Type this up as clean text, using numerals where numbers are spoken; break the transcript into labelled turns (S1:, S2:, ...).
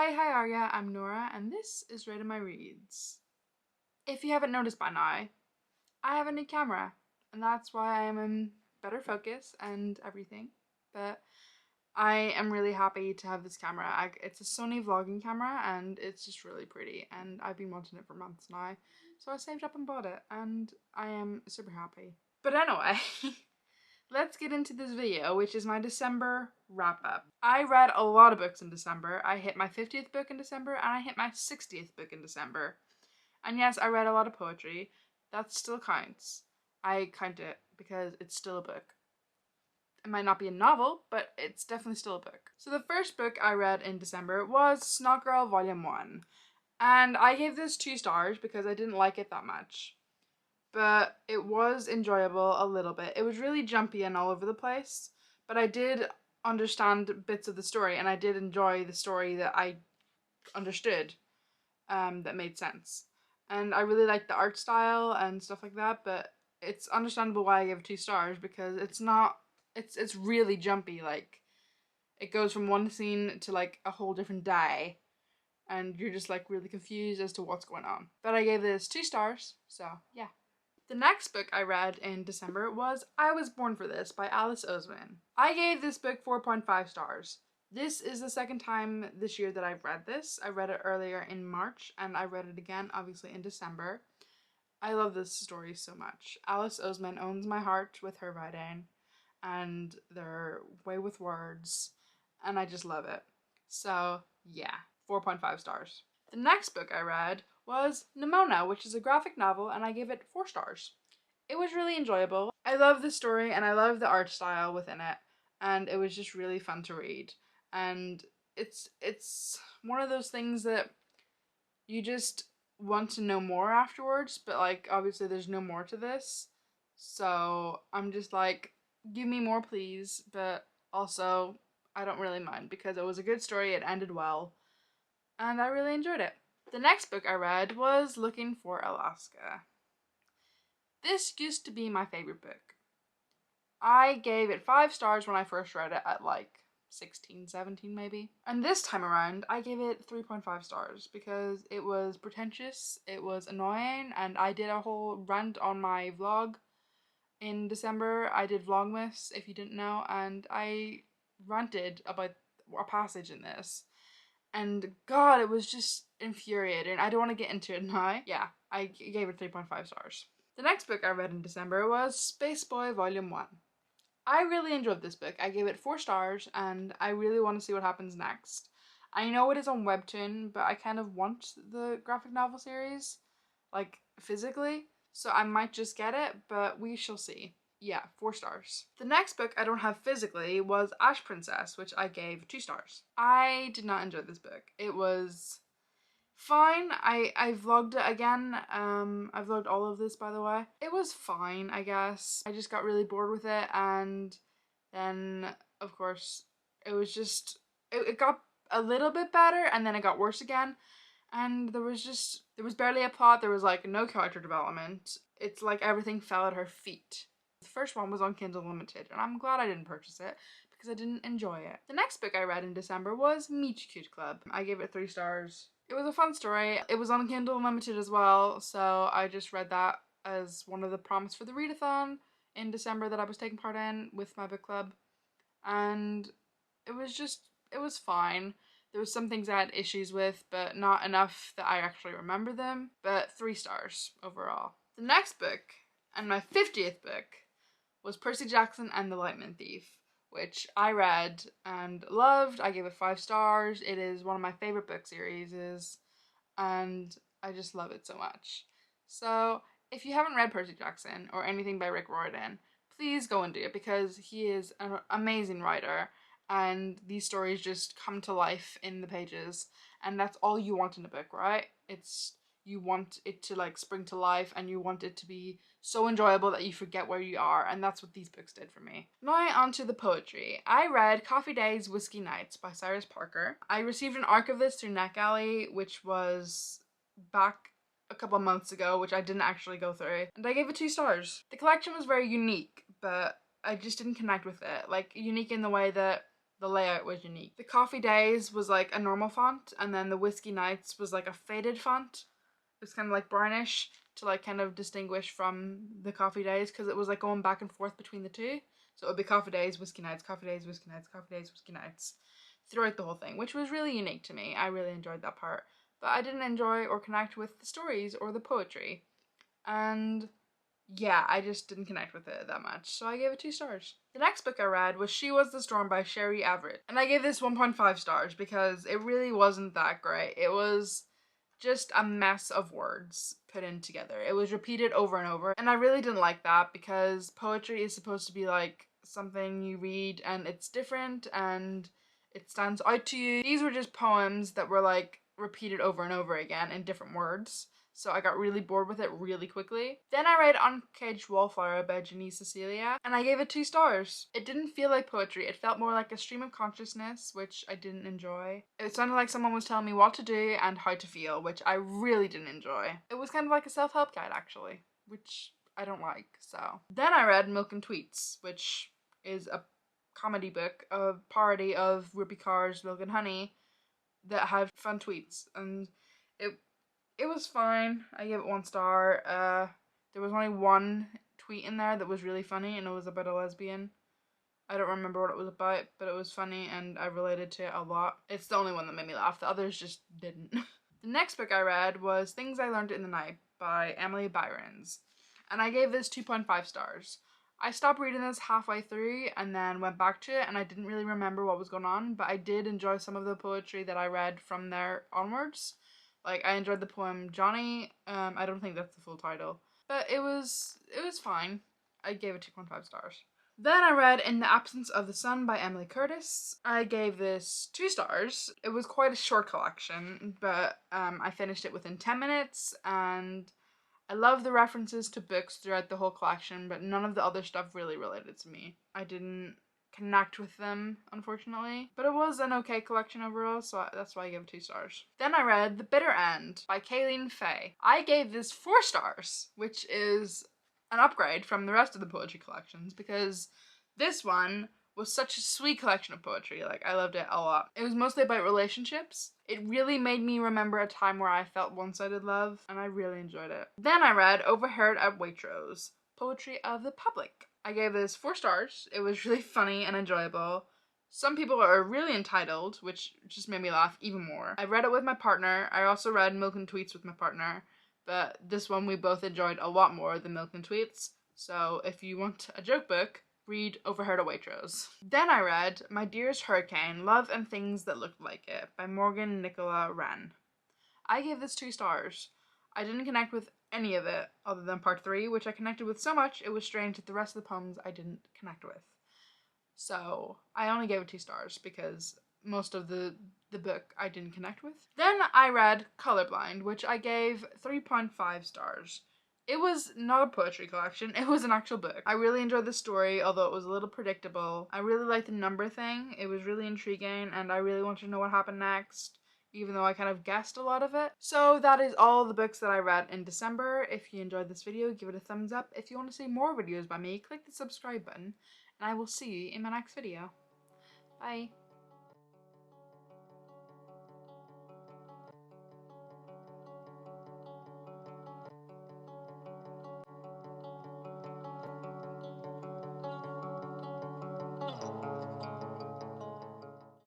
S1: Hi, how are ya? I'm Nora, and this is Rated My Reads. If you haven't noticed by now, I have a new camera, and that's why I am in better focus and everything. But I am really happy to have this camera. It's a Sony vlogging camera, and it's just really pretty, and I've been wanting it for months now. So I saved up and bought it, and I am super happy. But anyway, let's get into this video, which is my December wrap-up. I read a lot of books in December. I hit my 50th book in December, and I hit my 60th book in December. And yes, I read a lot of poetry. That still counts. I count it because it's still a book. It might not be a novel, but it's definitely still a book. So the first book I read in December was Snot Girl Volume 1. And I gave this 2 stars because I didn't like it that much. But it was enjoyable a little bit. It was really jumpy and all over the place, but I did understand bits of the story, and I did enjoy the story that I understood, that made sense. And I really liked the art style and stuff like that, but it's understandable why I gave it 2 stars, because it's really jumpy. Like, it goes from one scene to like a whole different day, and you're just like really confused as to what's going on. But I gave this 2 stars, so yeah. The next book I read in December was I Was Born for This by Alice Oseman. I gave this book 4.5 stars. This is the second time this year that I've read this. I read it earlier in March, and I read it again, obviously, in December. I love this story so much. Alice Oseman owns my heart with her writing, and their way with words, and I just love it. So, yeah, 4.5 stars. The next book I read was Nimona, which is a graphic novel, and I gave it 4 stars. It was really enjoyable. I love the story, and I love the art style within it, and it was just really fun to read. And it's one of those things that you just want to know more afterwards, but like obviously there's no more to this. So I'm just like, give me more please, but also I don't really mind because it was a good story, it ended well, and I really enjoyed it. The next book I read was Looking for Alaska. This used to be my favorite book. I gave it 5 stars when I first read it at like 16, 17 maybe. And this time around, I gave it 3.5 stars because it was pretentious, it was annoying, and I did a whole rant on my vlog in December. I did Vlogmas, if you didn't know, and I ranted about a passage in this. And God, it was just infuriating. I don't want to get into it now. Yeah, I gave it 3.5 stars. The next book I read in December was Space Boy Volume 1. I really enjoyed this book. I gave it 4 stars, and I really want to see what happens next. I know it is on Webtoon, but I kind of want the graphic novel series, like, physically, so I might just get it, but we shall see. Yeah, 4 stars. The next book I don't have physically was Ash Princess, which I gave 2 stars. I did not enjoy this book. It was fine. I vlogged it again. I vlogged all of this, by the way. It was fine, I guess. I just got really bored with it, and then, of course, it was just, it got a little bit better, and then it got worse again, and there was barely a plot. There was like no character development. It's like everything fell at her feet. The first one was on Kindle Unlimited, and I'm glad I didn't purchase it because I didn't enjoy it. The next book I read in December was Meet Cute Club. I gave it 3 stars. It was a fun story. It was on Kindle Unlimited as well, so I just read that as one of the prompts for the readathon in December that I was taking part in with my book club. And it was fine. There was some things I had issues with, but not enough that I actually remember them. But 3 stars overall. The next book, and my 50th book, was Percy Jackson and the Lightman Thief, which I read and loved. I gave it 5 stars. It is one of my favorite book series, and I just love it so much. So if you haven't read Percy Jackson or anything by Rick Riordan, please go and do it because he is an amazing writer, and these stories just come to life in the pages, and that's all you want in a book, right? You want it to like spring to life, and you want it to be so enjoyable that you forget where you are, and that's what these books did for me. Now onto the poetry. I read Coffee Days, Whiskey Nights by Cyrus Parker. I received an arc of this through NetGalley, which was back a couple months ago, which I didn't actually go through, and I gave it 2 stars. The collection was very unique, but I just didn't connect with it. Like, unique in the way that the layout was unique. The Coffee Days was like a normal font, and then the Whiskey Nights was like a faded font. It was kind of like brownish to like kind of distinguish from the Coffee Days, because it was like going back and forth between the two. So it would be Coffee Days, Whiskey Nights, Coffee Days, Whiskey Nights, Coffee Days, Whiskey Nights throughout the whole thing, which was really unique to me. I really enjoyed that part. But I didn't enjoy or connect with the stories or the poetry. And yeah, I just didn't connect with it that much, so I gave it 2 stars. The next book I read was She Was the Storm by Sherry Everett, and I gave this 1.5 stars because it really wasn't that great. It was just a mess of words put in together. It was repeated over and over, and I really didn't like that because poetry is supposed to be like something you read and it's different and it stands out to you. These were just poems that were like repeated over and over again in different words. So I got really bored with it really quickly. Then I read Uncaged Wallflower by Janie, Cecilia, and I gave it 2 stars. It didn't feel like poetry. It felt more like a stream of consciousness, which I didn't enjoy. It sounded like someone was telling me what to do and how to feel, which I really didn't enjoy. It was kind of like a self-help guide, actually, which I don't like, so. Then I read Milk and Tweets, which is a comedy book, a parody of Rupi Kaur's Milk and Honey that had fun tweets, and it was fine. I gave it 1 star. There was only one tweet in there that was really funny, and it was about a lesbian. I don't remember what it was about, but it was funny, and I related to it a lot. It's the only one that made me laugh. The others just didn't. The next book I read was Things I Learned in the Night by Emily Byron's, and I gave this 2.5 stars. I stopped reading this halfway through and then went back to it, and I didn't really remember what was going on, but I did enjoy some of the poetry that I read from there onwards. Like, I enjoyed the poem Johnny. I don't think that's the full title, but it was fine. I gave it 2.5 stars. Then I read In the Absence of the Sun by Emily Curtis. I gave this 2 stars. It was quite a short collection, but I finished it within 10 minutes, and I love the references to books throughout the whole collection, but none of the other stuff really related to me. I didn't connect with them, unfortunately, but it was an okay collection overall, so that's why I gave it 2 stars. Then I read The Bitter End by Kaylene Fay. I gave this 4 stars, which is an upgrade from the rest of the poetry collections, because this one was such a sweet collection of poetry. Like, I loved it a lot. It was mostly about relationships. It really made me remember a time where I felt one-sided love, and I really enjoyed it. Then I read Overheard at Waitrose, Poetry of the Public. I gave this 4 stars. It was really funny and enjoyable. Some people are really entitled, which just made me laugh even more. I read it with my partner. I also read Milk and Tweets with my partner, but this one we both enjoyed a lot more than Milk and Tweets. So if you want a joke book, read Overheard at Waitrose. Then I read My Dearest Hurricane, Love and Things That Looked Like It by Morgan Nicola Wren. I gave this 2 stars. I didn't connect with any of it other than part 3, which I connected with so much it was strange that the rest of the poems I didn't connect with. So I only gave it 2 stars because most of the book I didn't connect with. Then I read Colorblind, which I gave 3.5 stars. It was not a poetry collection, it was an actual book. I really enjoyed the story, although it was a little predictable. I really liked the number thing, it was really intriguing, and I really wanted to know what happened next, even though I kind of guessed a lot of it. So that is all the books that I read in December. If you enjoyed this video, give it a thumbs up. If you want to see more videos by me, click the subscribe button, and I will see you in my next video. Bye.